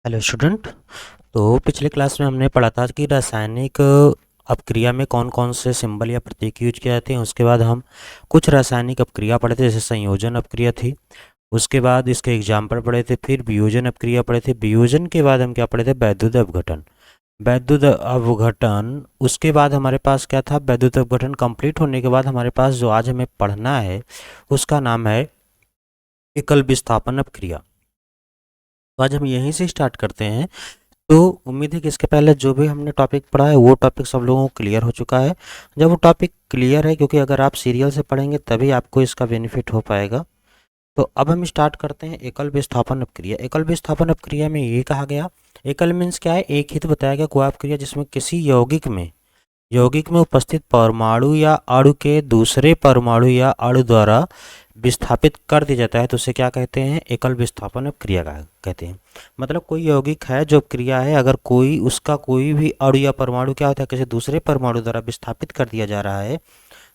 Hello student. तो पिछले class में हमने पढ़ा था कि रासायनिक अपक्रिया में कौन कौन से सिंबल या प्रतीक यूज किए जाते हैं। उसके बाद हम कुछ रासायनिक अपक्रिया पढ़े थे, जैसे संयोजन अपक्रिया थी। उसके बाद इसके एग्जाम्पल पढ़े थे, फिर वियोजन अपक्रिया पढ़े थे। वियोजन के बाद हम क्या पढ़े थे? वैद्युत अपघटन। वैद्युत अपघटन उसके बाद हमारे पास क्या था? वैद्युत अपघटन कंप्लीट होने के बाद हमारे पास जो आज हमें पढ़ना है उसका नाम है एकल विस्थापन अपक्रिया। तो आज हम यहीं से स्टार्ट करते हैं। तो उम्मीद है कि इसके पहले जो भी हमने टॉपिक पढ़ा है वो टॉपिक सब लोगों को क्लियर हो चुका है। जब वो टॉपिक क्लियर है, क्योंकि अगर आप सीरियल से पढ़ेंगे तभी आपको इसका बेनिफिट हो पाएगा। तो अब हम स्टार्ट करते हैं एकल विस्थापन अपक्रिया। एकल विस्थापन अपक्रिया में ये कहा गया, एकल मीन्स क्या है? एक ही तो बताया गया कोई अपक्रिया जिसमें किसी यौगिक में उपस्थित परमाणु या अणु के दूसरे परमाणु या अणु द्वारा विस्थापित कर दिया जाता है, तो उसे क्या कहते हैं? एकल विस्थापन अपक्रिया का कहते हैं। मतलब कोई यौगिक है जो अपक्रिया है, अगर उसका कोई भी अणु या परमाणु क्या होता है, किसी दूसरे परमाणु द्वारा विस्थापित कर दिया जा रहा है,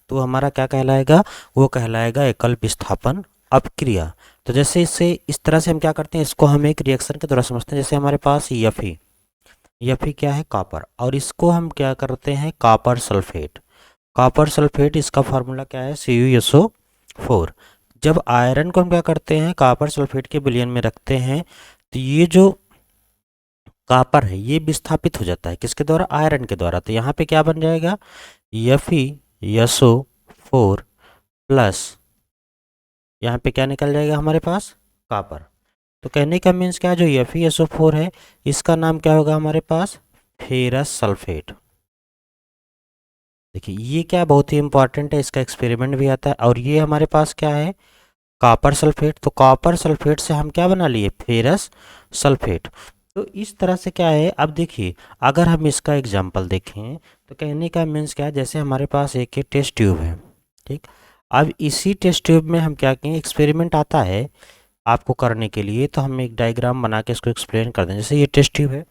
तो हमारा क्या कहलाएगा? वो कहलाएगा एकल विस्थापन अपक्रिया। तो जैसे इससे इस तरह से हम क्या करते हैं, इसको हम एक रिएक्शन के द्वारा समझते हैं। जैसे हमारे पास यफी क्या है? कॉपर। और इसको हम क्या करते हैं? Copper sulphate. कॉपर सल्फेट इसका फार्मूला क्या है? CuSO4। जब आयरन को हम क्या करते हैं? कॉपर सल्फेट के विलयन में रखते हैं, तो ये जो कॉपर है ये विस्थापित हो जाता है किसके द्वारा? आयरन के द्वारा। तो यहाँ पे क्या बन जाएगा? FeSO4 प्लस यहाँ पे क्या निकल जाएगा हमारे पास? कॉपर। तो कहने का मीन्स क्या है? जो FeSO4 है इसका नाम क्या होगा हमारे पास? Ferrous sulphate. देखिए ये क्या बहुत ही इंपॉर्टेंट है, इसका एक्सपेरिमेंट भी आता है। और ये हमारे पास क्या है? Copper sulphate. तो कॉपर सल्फेट से हम क्या बना लिए? Ferrous sulphate. तो इस तरह से क्या है, अब देखिए अगर हम इसका एग्जांपल देखें तो कहने का मीन्स क्या है? जैसे हमारे पास एक टेस्ट ट्यूब है, ठीक। अब इसी टेस्ट ट्यूब में हम क्या कहें? एक्सपेरिमेंट आता है आपको करने के लिए, तो हम एक डायग्राम बना के इसको एक्सप्लेन कर दें। जैसे ये टेस्ट ट्यूब है,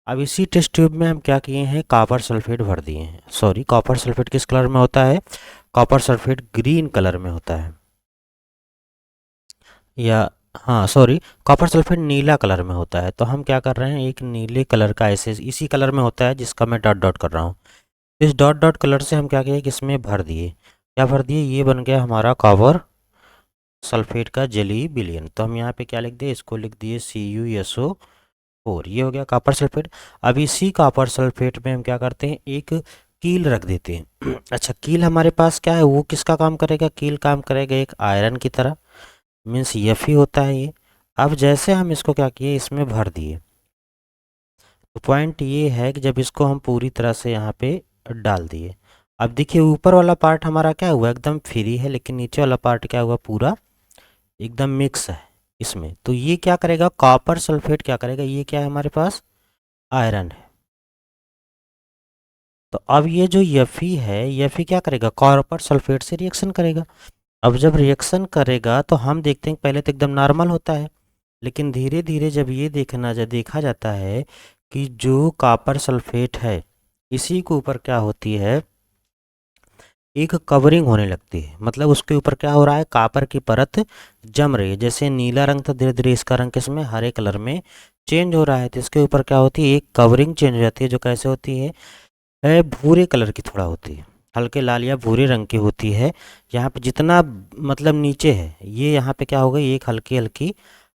अब इसी टेस्ट ट्यूब में हम क्या किए हैं? कॉपर सल्फेट भर दिए हैं। सॉरी, कॉपर सल्फेट किस कलर में होता है? कॉपर सल्फेट ग्रीन कलर में होता है, या हाँ सॉरी, कॉपर सल्फेट नीला कलर में होता है। तो हम क्या कर रहे हैं? एक नीले कलर का ऐसे इसी कलर में होता है जिसका मैं डॉट डॉट कर रहा हूँ। इस डॉट डॉट कलर से हम क्या किए कि इसमें भर दिए। क्या भर दिए? ये बन गया हमारा कॉपर सल्फेट का जली विलयन। तो हम यहाँ पे क्या लिख दिए? इसको लिख दिए CuSO4। ये हो गया कॉपर सल्फेट। अब इसी कॉपर सल्फेट में हम क्या करते हैं? एक कील रख देते हैं। अच्छा, कील हमारे पास क्या है? वो किसका काम करेगा? कील काम करेगा एक आयरन की तरह, मीन्स Fe होता है ये। अब जैसे हम इसको क्या किए? इसमें भर दिए। तो पॉइंट ये है कि जब इसको हम पूरी तरह से यहाँ पे डाल दिए, अब देखिए ऊपर वाला पार्ट हमारा क्या हुआ? एकदम फ्री है, लेकिन नीचे वाला पार्ट क्या हुआ? पूरा एकदम मिक्स है इसमें। तो ये क्या करेगा? कॉपर सल्फेट क्या करेगा? ये क्या है हमारे पास? आयरन है। तो अब ये जो Fe है, Fe क्या करेगा? कॉपर सल्फेट से रिएक्शन करेगा। अब जब रिएक्शन करेगा तो हम देखते हैं पहले तो एकदम नॉर्मल होता है, लेकिन धीरे धीरे जब ये देखा जाता है कि जो कॉपर सल्फेट है इसी के ऊपर क्या होती है? एक कवरिंग होने लगती है। मतलब उसके ऊपर क्या हो रहा है? कॉपर की परत जम रही है। जैसे नीला रंग था, धीरे धीरे इसका रंग किसमें? हरे कलर में चेंज हो रहा है। तो इसके ऊपर क्या होती है? एक कवरिंग चेंज हो जाती है, जो कैसे होती है भूरे कलर की थोड़ा होती है, हल्के लाल या भूरे रंग की होती है। यहाँ पे जितना मतलब नीचे है, ये यहाँ पे क्या हो गई? एक हल्की हल्की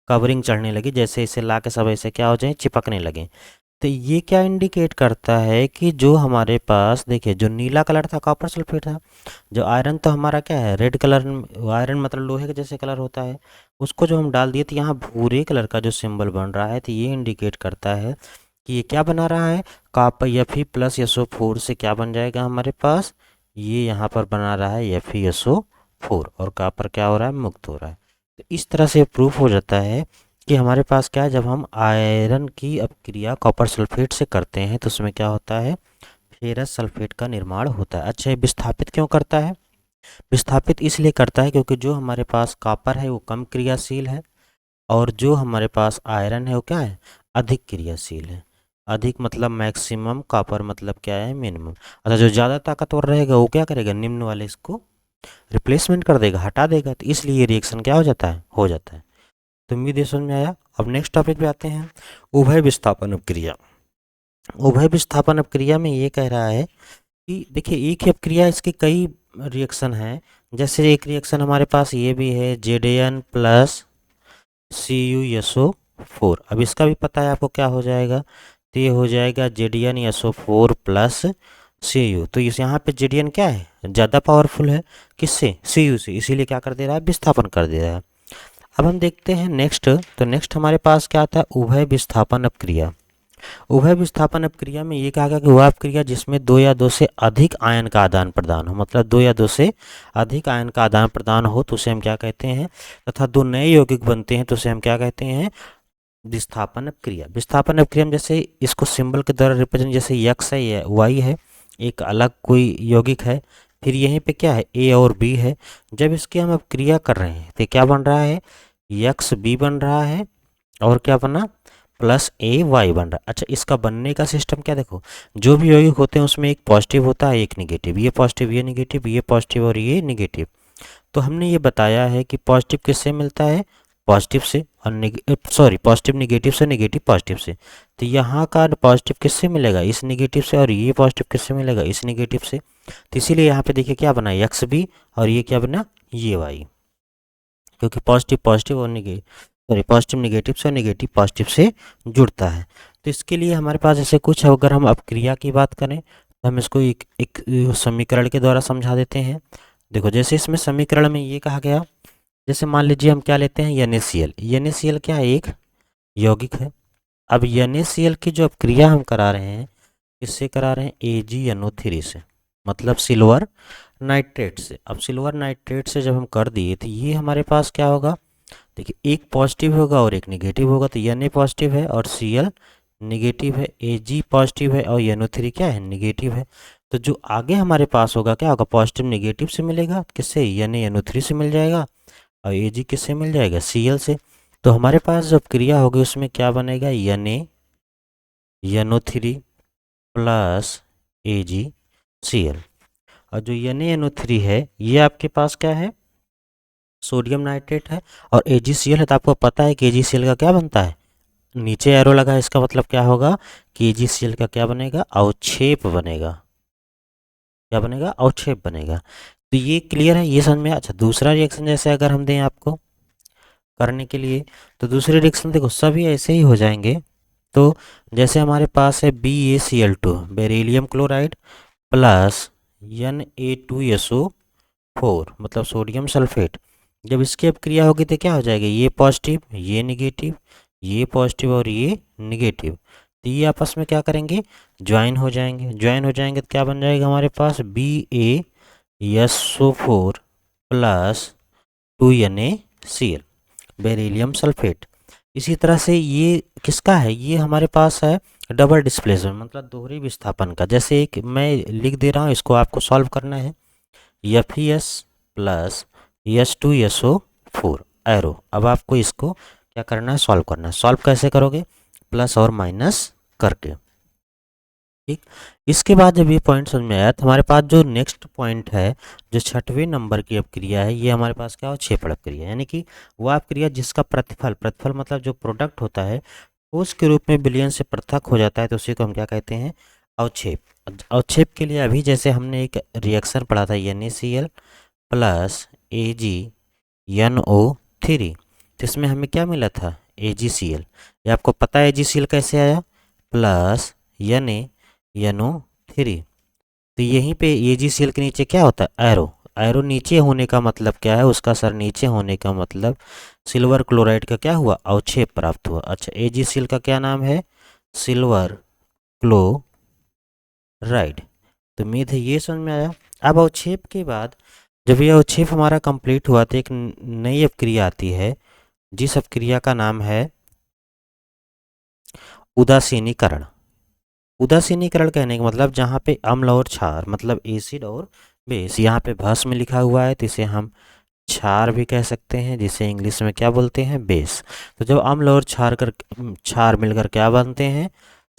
कवरिंग चढ़ने लगी, जैसे इसे ला के सब ऐसे क्या हो जाए? चिपकने लगे। तो ये क्या इंडिकेट करता है कि जो हमारे पास देखिए, जो नीला कलर था कॉपर सल्फेट था, जो आयरन तो हमारा क्या है? Red colour. आयरन मतलब लोहे के जैसे कलर होता है, उसको जो हम डाल दिए तो यहाँ भूरे कलर का जो सिंबल बन रहा है, तो ये इंडिकेट करता है कि ये क्या बना रहा है? कॉपर Fe+SO4 से क्या बन जाएगा हमारे पास? ये यहाँ पर बना रहा है FeSO4, और कॉपर क्या हो रहा है? मुक्त हो रहा है। तो इस तरह से प्रूफ हो जाता है कि हमारे पास क्या है? जब हम आयरन की अपक्रिया कॉपर सल्फेट से करते हैं तो उसमें क्या होता है? फेरस सल्फेट का निर्माण होता है। अच्छा, ये विस्थापित क्यों करता है? विस्थापित इसलिए करता है क्योंकि जो हमारे पास कॉपर है वो कम क्रियाशील है, और जो हमारे पास आयरन है वो क्या है? अधिक क्रियाशील है। अधिक मतलब मैक्सिमम, कॉपर मतलब क्या है? मिनिमम। अच्छा, जो ज़्यादा ताकतवर रहेगा वो क्या करेगा? निम्न वाले इसको रिप्लेसमेंट कर देगा, हटा देगा। तो इसलिए ये रिएक्शन क्या हो जाता है? हो जाता है। तो उम्मीद है समझ में आया। अब नेक्स्ट टॉपिक पे आते हैं, उभय विस्थापन अपक्रिया। उभय विस्थापन अपक्रिया में ये कह रहा है कि देखिए एक ही अपक्रिया, इसके कई रिएक्शन हैं। जैसे एक रिएक्शन हमारे पास ये भी है, जेडेएन प्लस CuSO4। अब इसका भी पता है आपको क्या हो जाएगा, तो ये हो जाएगा JDnSO4 प्लस Cu। तो इस यहाँ पे JDN क्या है, ज़्यादा पावरफुल है किससे, Cu से, इसीलिए क्या कर दे रहा है, विस्थापन कर दे रहा है। अब हम देखते हैं नेक्स्ट, तो नेक्स्ट हमारे पास क्या आता है, उभय विस्थापन अपक्रिया। उभय विस्थापन अपक्रिया में ये कहा गया कि वह अपक्रिया जिसमें दो या दो से अधिक आयन का आदान प्रदान हो, मतलब दो या दो से अधिक आयन का आदान प्रदान हो तो उसे हम क्या कहते हैं, तथा दो नए यौगिक बनते हैं तो उसे हम क्या कहते हैं, विस्थापन अपक्रिया। विस्थापन अपक्रिया में जैसे इसको सिंबल के द्वारा रिप्रेजेंट, जैसे यक्स है या वाई है, एक अलग कोई यौगिक है, फिर यहीं पे क्या है, ए और बी है। जब इसकी हम अपक्रिया कर रहे हैं तो क्या बन रहा है, यक्स बी बन रहा है, और क्या बना, प्लस ए वाई बन रहा है। अच्छा, इसका बनने का सिस्टम क्या, देखो जो भी यौगिक होते हैं उसमें एक पॉजिटिव होता है एक निगेटिव, ये पॉजिटिव ये निगेटिव, ये पॉजिटिव और ये निगेटिव। तो हमने ये बताया है कि पॉजिटिव किससे मिलता है, पॉजिटिव से, और पॉजिटिव निगेटिव से, निगेटिव पॉजिटिव से। तो यहाँ का पॉजिटिव किससे मिलेगा, इस निगेटिव से, और ये पॉजिटिव किससे मिलेगा, इस निगेटिव से। तो इसीलिए यहाँ पे देखिए क्या बना, एक्स बी, और ये क्या बना, ये वाई, क्योंकि पॉजिटिव पॉजिटिव और पॉजिटिव निगेटिव से और निगेटिव पॉजिटिव से जुड़ता है। तो इसके लिए हमारे पास ऐसे कुछ, अगर हम अपक्रिया की बात करें तो हम इसको एक समीकरण के द्वारा समझा देते हैं। देखो जैसे इसमें समीकरण में ये कहा गया, जैसे मान लीजिए हम क्या लेते हैं, NaCl। NaCl क्या है, एक यौगिक है। अब NaCl की जो अपक्रिया हम करा रहे हैं, किससे करा रहे हैं, AgNO3 से, मतलब सिल्वर नाइट्रेट से। अब सिल्वर नाइट्रेट से जब हम कर दिए तो ये हमारे पास क्या होगा, देखिए एक पॉजिटिव होगा और एक निगेटिव होगा, तो Na पॉजिटिव है और Cl निगेटिव है, Ag पॉजिटिव है और NO3 क्या है, निगेटिव है। तो जो आगे हमारे पास होगा क्या होगा, पॉजिटिव निगेटिव से मिलेगा, किससे, NaNO3 से मिल जाएगा, और Ag किससे मिल जाएगा, Cl से। तो हमारे पास जब क्रिया होगी उसमें क्या बनेगा, NaNO3 प्लस AgCl। और जो NaNO3 है ये आपके पास क्या है, सोडियम नाइट्रेट है, और AgCl है। तो आपको पता है कि AgCl का क्या बनता है, नीचे एरो लगा है, इसका मतलब क्या होगा कि AgCl का क्या बनेगा, अवक्षेप बनेगा। क्या बनेगा, अवक्षेप बनेगा। तो ये क्लियर है, ये समझ में। अच्छा, दूसरा रिएक्शन जैसे अगर हम दें आपको करने के लिए, तो दूसरे रिएक्शन देखो सभी ऐसे ही हो जाएंगे। तो जैसे हमारे पास है BaCl2, beryllium chloride plus Na2SO4, मतलब सोडियम सल्फेट। जब इसकी अपक्रिया होगी तो क्या हो जाएगा, ये पॉजिटिव ये निगेटिव, ये पॉजिटिव और ये निगेटिव। तो ये आपस में क्या करेंगे, ज्वाइन हो जाएंगे। ज्वाइन हो जाएंगे तो क्या बन जाएगा हमारे पास, BaSO4 plus 2NaCl, beryllium sulphate. इसी तरह से ये किसका है, ये हमारे पास है डबल डिस्प्लेसमेंट, मतलब दोहरी विस्थापन का। जैसे एक मैं लिख दे रहा हूँ, इसको आपको सॉल्व करना है, FeS प्लस S2SO4 एरो। अब आपको इसको क्या करना है, सॉल्व करना है। सॉल्व कैसे करोगे, प्लस और माइनस करके, ठीक। इसके बाद जब ये पॉइंट समझ में आया तो हमारे पास जो नेक्स्ट पॉइंट है, जो छठवें नंबर की अपक्रिया है, ये हमारे पास क्या हो, क्षेपण अपक्रिया, यानी कि वह अपक्रिया जिसका प्रतिफल, प्रतिफल मतलब जो प्रोडक्ट होता है ठोस के रूप में विलयन से पृथक हो जाता है, तो उसी को हम क्या कहते हैं, अवक्षेप। अवक्षेप के लिए अभी जैसे हमने एक रिएक्शन पढ़ा था, NaCl प्लस AgNO3, तो इसमें हमें क्या मिला था, AgCl। ये आपको पता है AgCl कैसे आया, प्लस NaNO3। तो यहीं पे AgCl के नीचे क्या होता है, एरो। एरो नीचे होने का मतलब क्या है, उसका सर नीचे होने का मतलब सिल्वर क्लोराइड का क्या हुआ, अवक्षेप प्राप्त हुआ। अच्छा, AgCl का क्या नाम है, सिल्वर क्लोराइड। तो उम्मीद है ये समझ में आया। अब अवक्षेप के बाद जब यह अवक्षेप हमारा कंप्लीट हुआ तो एक नई अपक्रिया आती है, जिस अपक्रिया का नाम है उदासीनीकरण। उदासीनीकरण कहने का मतलब जहाँ पे अम्ल और क्षार, मतलब एसिड और बेस, यहाँ पे भस्म लिखा हुआ है तो इसे हम क्षार भी कह सकते हैं, जिसे इंग्लिश में क्या बोलते हैं, बेस। तो जब अम्ल और क्षार मिलकर क्या बनते हैं,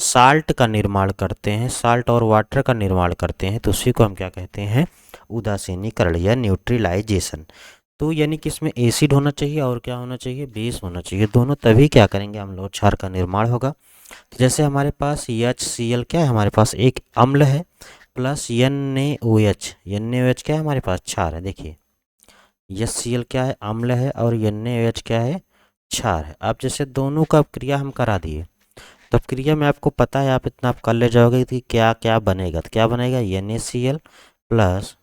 साल्ट का निर्माण करते हैं, साल्ट और वाटर का निर्माण करते हैं, तो उसी को हम क्या कहते हैं, उदासीनीकरण या न्यूट्रलाइजेशन। तो यानी कि इसमें एसिड होना चाहिए और क्या होना चाहिए, बेस होना चाहिए, दोनों, तभी क्या करेंगे हम लोग, क्षार का निर्माण होगा। तो जैसे हमारे पास HCl क्या है, हमारे पास एक अम्ल है, प्लस NaOH क्या है हमारे पास, क्षार है। देखिए HCl क्या है, अम्ल है, और NaOH क्या है, क्षार है। अब जैसे दोनों का क्रिया हम करा दिए, तो अब क्रिया में आपको पता है, आप इतना आप कर ले जाओगे कि क्या क्या बनेगा। तो क्या बनेगा, NaCl प्लस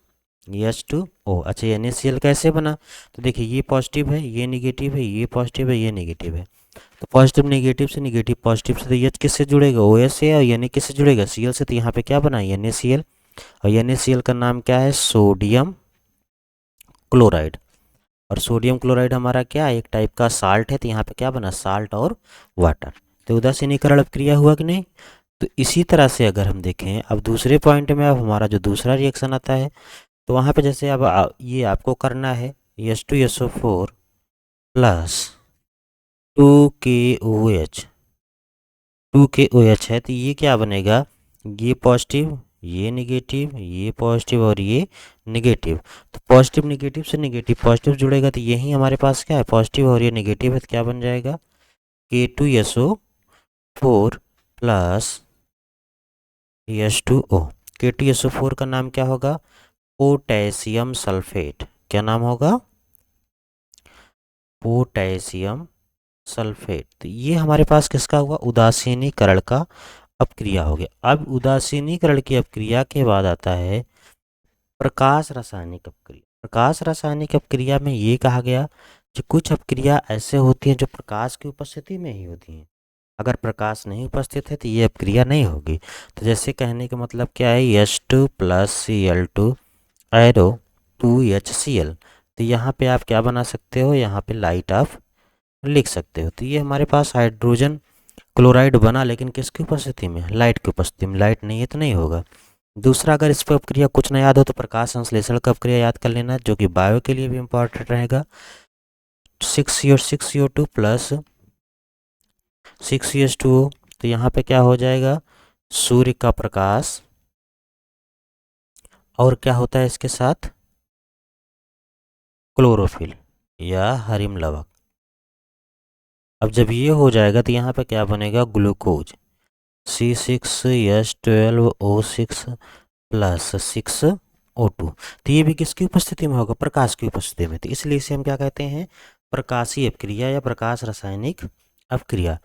H2O। अच्छा, NaCl कैसे बना, तो देखिए ये पॉजिटिव है, ये निगेटिव है, ये पॉजिटिव है, ये निगेटिव है। तो पॉजिटिव नेगेटिव से, निगेटिव पॉजिटिव से, तो H किससे जुड़ेगा, OH से, और Na किससे जुड़ेगा, Cl से। तो यहाँ पे क्या बना, NaCl, और NaCl का नाम क्या है, सोडियम क्लोराइड। और सोडियम क्लोराइड हमारा क्या है, एक टाइप का साल्ट है। तो यहाँ पे क्या बना, साल्ट और वाटर। तो उदासीनीकरण अपक्रिया हुआ कि नहीं। तो इसी तरह से अगर हम देखें अब दूसरे पॉइंट में, अब हमारा जो दूसरा रिएक्शन आता है, तो वहाँ पे जैसे अब ये आपको करना है H2SO4 प्लस 2KOH, 2KOH है। तो ये क्या बनेगा, ये पॉजिटिव, ये निगेटिव, ये पॉजिटिव और ये निगेटिव। तो पॉजिटिव निगेटिव से निगेटिव पॉजिटिव जुड़ेगा, तो यही हमारे पास क्या है, पॉजिटिव, और ये निगेटिव है। तो क्या बन जाएगा, K2SO4 प्लस H2O। K2SO4 का नाम क्या होगा, पोटेशियम सल्फेट। क्या नाम होगा, पोटेशियम सल्फेट। तो ये हमारे पास किसका हुआ, उदासीनीकरण का अपक्रिया हो गया। अब उदासीनीकरण की अपक्रिया के बाद आता है प्रकाश रासायनिक अपक्रिया। प्रकाश रासायनिक अपक्रिया में ये कहा गया कि कुछ अपक्रिया ऐसे होती हैं जो प्रकाश की उपस्थिति में ही होती हैं। अगर प्रकाश नहीं उपस्थित है तो ये अपक्रिया नहीं होगी। तो जैसे कहने का मतलब क्या है, H2 plus Cl2 arrow 2HCl। तो यहाँ पे आप क्या बना सकते हो, यहाँ पे लाइट आप लिख सकते हो। तो ये हमारे पास हाइड्रोजन क्लोराइड बना, लेकिन किसकी उपस्थिति में, लाइट की उपस्थिति में। लाइट नहीं है तो नहीं होगा। दूसरा, अगर इस पर अपक्रिया कुछ ना याद हो तो प्रकाश संश्लेषण का अपक्रिया याद कर लेना, जो कि बायो के लिए भी इंपॉर्टेंट रहेगा। 6CO2 plus 6H2O। तो यहाँ पे क्या हो जाएगा, सूर्य का प्रकाश, और क्या होता है इसके साथ, क्लोरोफिल या हरिम लवक। अब जब ये हो जाएगा तो यहाँ पे क्या बनेगा, ग्लूकोज, C6H12O6 प्लस 6O2। तो ये भी किसकी उपस्थिति में होगा, प्रकाश की उपस्थिति में। तो इसलिए इसे हम क्या कहते हैं, प्रकाशीय अपक्रिया या प्रकाश रासायनिक अपक्रिया।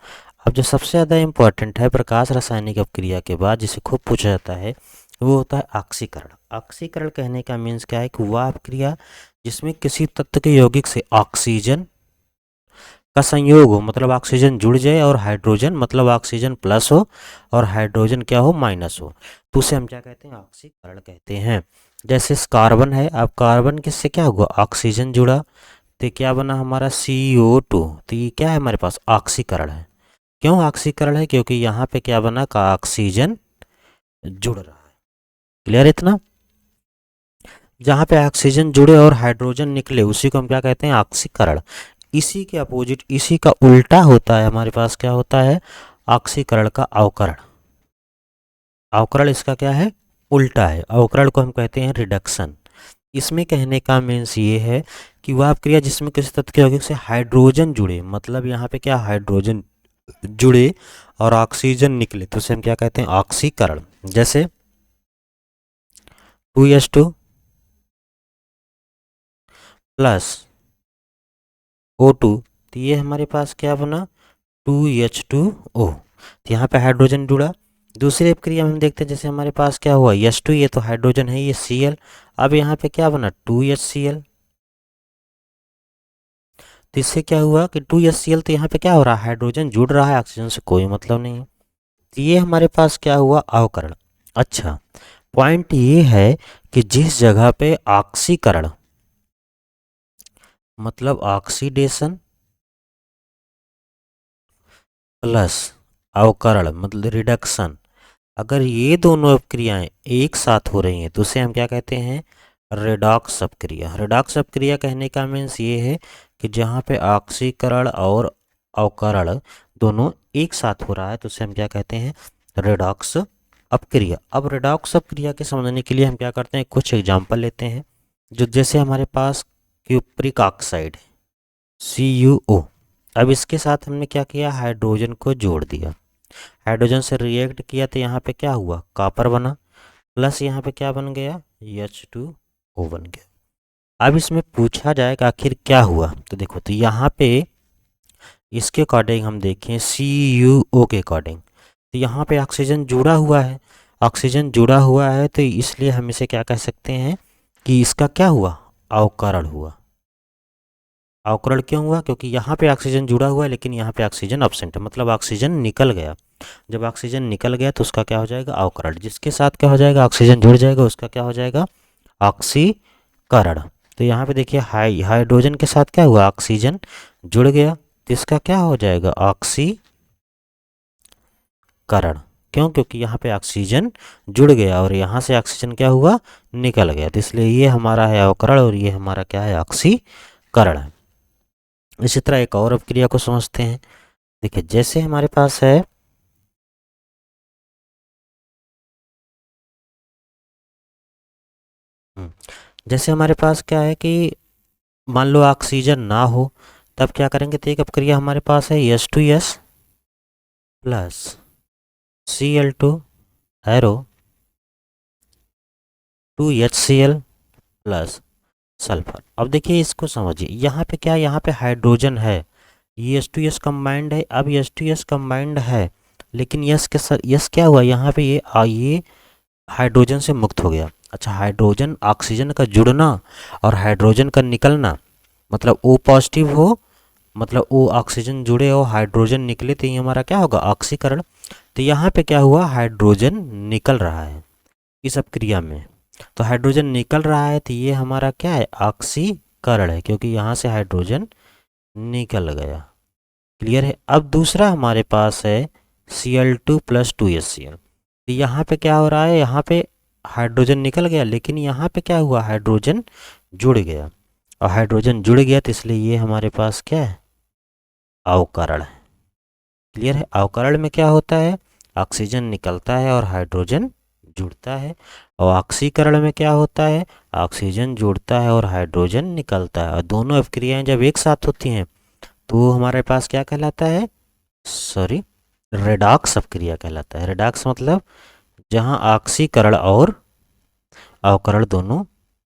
अब जो सबसे ज़्यादा इंपॉर्टेंट है प्रकाश रासायनिक अपक्रिया के बाद, जिसे खूब पूछा जाता है, वो होता है ऑक्सीकरण। ऑक्सीकरण कहने का मीन्स क्या है, कि वह अपक्रिया जिसमें किसी तत्व के यौगिक से ऑक्सीजन का संयोग हो, मतलब ऑक्सीजन जुड़ जाए, और हाइड्रोजन, मतलब ऑक्सीजन प्लस हो और हाइड्रोजन क्या हो, माइनस हो, तो उसे हम क्या कहते हैं, ऑक्सीकरण कहते हैं। जैसे कार्बन है, अब कार्बन किससे क्या होगा, ऑक्सीजन जुड़ा, तो क्या बना हमारा CO2। तो ये क्या है हमारे पास, ऑक्सीकरण है। क्यों ऑक्सीकरण है, क्योंकि यहाँ पे क्या बना, का ऑक्सीजन जुड़ रहा है। क्लियर इतना। जहाँ पे ऑक्सीजन जुड़े और हाइड्रोजन निकले, उसी को हम क्या कहते हैं, ऑक्सीकरण। इसी के अपोजिट, इसी का उल्टा होता है हमारे पास, क्या होता है, ऑक्सीकरण का अवकरण। अवकरण इसका क्या है, उल्टा है। अवकरण को हम कहते हैं रिडक्शन। इसमें कहने का मीन्स ये है कि वह अपक्रिया जिसमें किसी तत्व के यौगिक से हाइड्रोजन जुड़े, मतलब यहाँ पे क्या, हाइड्रोजन जुड़े और ऑक्सीजन निकले, तो उसे हम क्या कहते हैं, ऑक्सीकरण। जैसे 2H2 प्लस O2। तो ये हमारे पास क्या बना, 2H2O। तो यहाँ पे हाइड्रोजन जुड़ा। दूसरी अपक्रिया में हम देखते हैं, जैसे हमारे पास क्या हुआ, H2, ये तो हाइड्रोजन है, ये Cl। अब यहाँ पे क्या बना, 2HCl। तो इससे क्या हुआ कि 2HCl, तो यहाँ पे क्या हो रहा है, हाइड्रोजन जुड़ रहा है, ऑक्सीजन से कोई मतलब नहीं है। तो ये हमारे पास क्या हुआ, अवकरण। अच्छा, पॉइंट ये है कि जिस जगह पे ऑक्सीकरण मतलब ऑक्सीडेशन प्लस अवकरण मतलब रिडक्शन, अगर ये दोनों अपक्रियाएं एक साथ हो रही हैं तो उसे हम क्या कहते हैं, रेडॉक्स अपक्रिया। रेडॉक्स अपक्रिया कहने का मीन्स ये है कि जहाँ पे ऑक्सीकरण और अवकरण दोनों एक साथ हो रहा है तो उसे हम क्या कहते हैं, रेडॉक्स अपक्रिया। अब रेडॉक्स अपक्रिया के समझने के लिए हम क्या करते हैं, कुछ एग्जाम्पल लेते हैं। जो जैसे हमारे पास क्यूप्रिक ऑक्साइड CuO। अब इसके साथ हमने क्या किया, हाइड्रोजन को जोड़ दिया, हाइड्रोजन से रिएक्ट किया तो यहाँ पे क्या हुआ, कॉपर बना, प्लस यहाँ पे क्या बन गया, H2O बन गया। अब इसमें पूछा जाएगा आखिर क्या हुआ, तो देखो तो यहाँ पे इसके अकॉर्डिंग हम देखें CuO के अकॉर्डिंग, तो यहाँ पे ऑक्सीजन जुड़ा हुआ है, ऑक्सीजन जुड़ा हुआ है तो इसलिए हम इसे क्या कह सकते हैं कि इसका क्या हुआ, अवकरण हुआ। अवकरण क्यों हुआ, क्योंकि यहाँ पे ऑक्सीजन जुड़ा हुआ है लेकिन यहाँ पे ऑक्सीजन एब्सेंट है, मतलब ऑक्सीजन निकल गया। जब ऑक्सीजन निकल गया तो उसका क्या हो जाएगा, अवकरण। जिसके साथ क्या हो जाएगा, ऑक्सीजन जुड़ जाएगा, उसका क्या हो जाएगा, ऑक्सीकरण। तो यहाँ पे देखिए हाइड्रोजन के साथ क्या हुआ, ऑक्सीजन जुड़ गया तो इसका क्या हो जाएगा, ऑक्सीकरण। क्यों, क्योंकि यहाँ पे ऑक्सीजन जुड़ गया और यहाँ से ऑक्सीजन क्या हुआ, निकल गया, तो इसलिए ये हमारा है अवकरण और ये हमारा क्या है, ऑक्सीकरण है। इसी तरह एक और अपक्रिया को समझते हैं। देखिए जैसे हमारे पास है जैसे हमारे पास क्या है कि मान लो ऑक्सीजन ना हो, तब क्या करेंगे, तो एक अपक्रिया हमारे पास है H2S plus Cl2 arrow 2HCl plus sulphur. अब देखिए इसको समझिए, यहाँ पे क्या, यहाँ पे हाइड्रोजन है, ये H2S कंबाइंड है। अब H2S कंबाइंड है लेकिन यस के साथ यस क्या हुआ, यहाँ पे ये हाइड्रोजन से मुक्त हो गया। अच्छा, हाइड्रोजन ऑक्सीजन का जुड़ना और हाइड्रोजन का निकलना, मतलब O पॉजिटिव हो, मतलब O ऑक्सीजन जुड़े और हाइड्रोजन निकले तो ये हमारा क्या होगा, ऑक्सीकरण। तो यहाँ पे क्या हुआ, हाइड्रोजन निकल रहा है इस अपक्रिया में, तो हाइड्रोजन निकल रहा है तो ये हमारा क्या है, ऑक्सीकरण है, क्योंकि यहाँ से हाइड्रोजन निकल गया। क्लियर है। अब दूसरा हमारे पास है Cl2 प्लस 2HCl। तो यहाँ पे क्या हो रहा है, यहाँ पे हाइड्रोजन निकल गया लेकिन यहाँ पे क्या हुआ, हाइड्रोजन जुड़ गया, और हाइड्रोजन जुड़ गया तो इसलिए ये हमारे पास क्या है, अवकरण है। क्लियर है। अवकरण में क्या होता है, ऑक्सीजन निकलता है और हाइड्रोजन जुड़ता है, और ऑक्सीकरण में क्या होता है, ऑक्सीजन जुड़ता है और हाइड्रोजन निकलता है, और दोनों अभिक्रियाएं जब एक साथ होती हैं तो वो हमारे पास क्या कहलाता है, सॉरी, रेडॉक्स अपक्रिया कहलाता है। रेडॉक्स मतलब जहाँ ऑक्सीकरण और अवकरण दोनों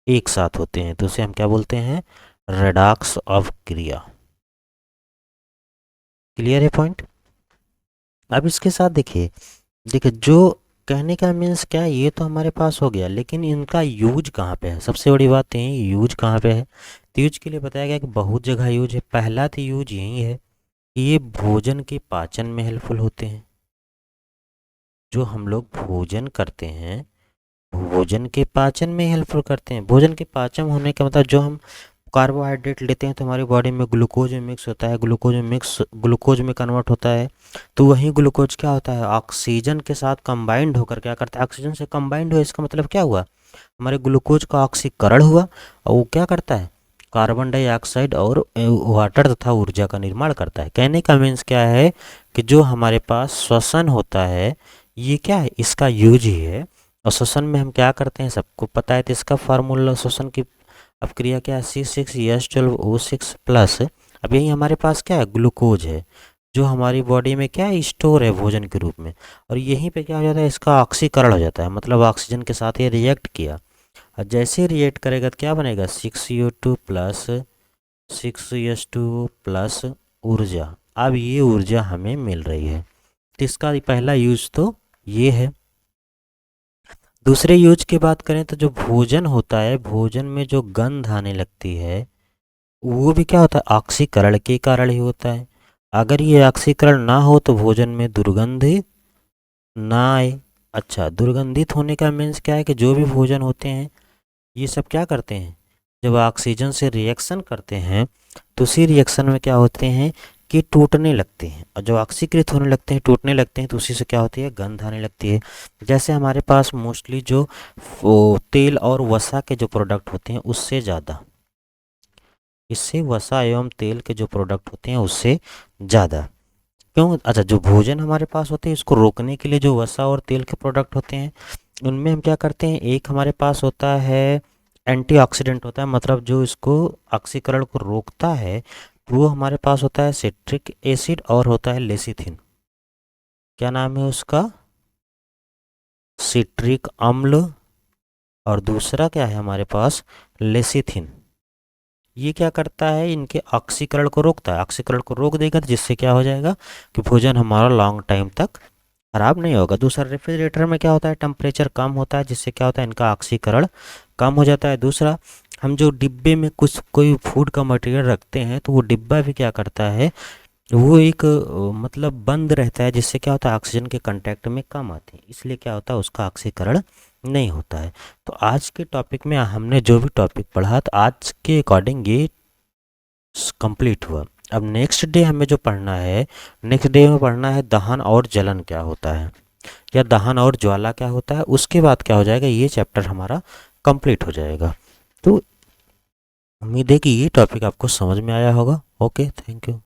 एक साथ होते हैं तो उसे हम क्या बोलते हैं, रेडॉक्स अपक्रिया। क्लियर है पॉइंट। अब इसके साथ देखिए देखिए जो कहने का मीन्स क्या है, ये तो हमारे पास हो गया लेकिन इनका यूज कहाँ पे है, सबसे बड़ी बात है यूज कहाँ पे है। तो यूज के लिए बताया गया कि बहुत जगह यूज है। पहला तो यूज यही है कि ये भोजन के पाचन में हेल्पफुल होते हैं। जो हम लोग भोजन करते हैं, भोजन के पाचन में हेल्पफुल करते हैं। भोजन के पाचन होने का मतलब जो हम कार्बोहाइड्रेट लेते हैं तो हमारी बॉडी में ग्लूकोज में मिक्स होता है, ग्लूकोज में कन्वर्ट होता है, तो वही ग्लूकोज क्या होता है, ऑक्सीजन के साथ कंबाइंड होकर क्या करता है, ऑक्सीजन से कंबाइंड हुआ, इसका मतलब क्या हुआ, हमारे ग्लूकोज का ऑक्सीकरण हुआ, और वो क्या करता है, कार्बन डाइऑक्साइड और वाटर तथा ऊर्जा का निर्माण करता है। कहने का मीन्स क्या है कि जो हमारे पास श्वसन होता है ये क्या है, इसका यूज ही है। और श्वसन में हम क्या करते हैं सबको पता है, तो इसका फार्मूला श्वसन की अपक्रिया क्या है, C6H12O6 प्लस, अब यही हमारे पास क्या है, ग्लूकोज है जो हमारी बॉडी में क्या है, स्टोर है भोजन के रूप में, और यहीं पे क्या हो जाता है, इसका ऑक्सीकरण हो जाता है, मतलब ऑक्सीजन के साथ ये रिएक्ट किया, और जैसे रिएक्ट करेगा तो क्या बनेगा, 6CO2 प्लस 6H2O प्लस ऊर्जा। अब ये ऊर्जा हमें मिल रही है, तो इसका पहला यूज तो ये है। दूसरे यूज की बात करें तो जो भोजन होता है, भोजन में जो गंध आने लगती है वो भी क्या होता है, ऑक्सीकरण के कारण ही होता है। अगर ये ऑक्सीकरण ना हो तो भोजन में दुर्गंध ना आए। अच्छा, दुर्गंधित होने का मीन्स क्या है कि जो भी भोजन होते हैं ये सब क्या करते हैं, जब ऑक्सीजन से रिएक्शन करते हैं तो उसी रिएक्शन में क्या होते हैं कि टूटने लगते हैं, और जब ऑक्सीकृत होने लगते हैं, टूटने लगते हैं, तो उसी से क्या होती है, गंध आने लगती है। जैसे हमारे पास मोस्टली जो तेल और वसा के जो प्रोडक्ट होते हैं उससे ज़्यादा, इससे वसा एवं तेल के जो प्रोडक्ट होते हैं उससे ज़्यादा। क्यों, अच्छा, जो भोजन हमारे पास होते हैं इसको रोकने के लिए जो वसा और तेल के प्रोडक्ट होते हैं उनमें हम क्या करते हैं, एक हमारे पास होता है एंटीऑक्सीडेंट होता है, मतलब जो इसको ऑक्सीकरण को रोकता है, वो हमारे पास होता है सिट्रिक एसिड और होता है लेसिथिन। क्या नाम है उसका? सिट्रिक अम्ल। और दूसरा क्या है हमारे पास? लेसिथिन। ये क्या करता है? इनके ऑक्सीकरण को रोकता है। ऑक्सीकरण को रोक देगा तो जिससे क्या हो जाएगा कि भोजन हमारा लॉन्ग टाइम तक खराब नहीं होगा। दूसरा, रेफ्रिजरेटर में क्या होता है? टेम्परेचर कम होता है, जिससे क्या होता है? इनका ऑक्सीकरण कम हो जाता है। दूसरा, हम जो डिब्बे में कुछ कोई फूड का मटेरियल रखते हैं तो वो डिब्बा भी क्या करता है? वो एक मतलब बंद रहता है, जिससे क्या होता है? ऑक्सीजन के कांटेक्ट में कम आते हैं, इसलिए क्या होता है? उसका ऑक्सीकरण नहीं होता है। तो आज के टॉपिक में हमने जो भी टॉपिक पढ़ा, तो आज के अकॉर्डिंग ये कंप्लीट हुआ। अब नेक्स्ट डे हमें जो पढ़ना है, नेक्स्ट डे में पढ़ना है दहन और जलन क्या होता है, या दहन और ज्वाला क्या होता है। उसके बाद क्या हो जाएगा? ये चैप्टर हमारा कंप्लीट हो जाएगा। तो उम्मीद है कि ये टॉपिक आपको समझ में आया होगा। Okay, thank you.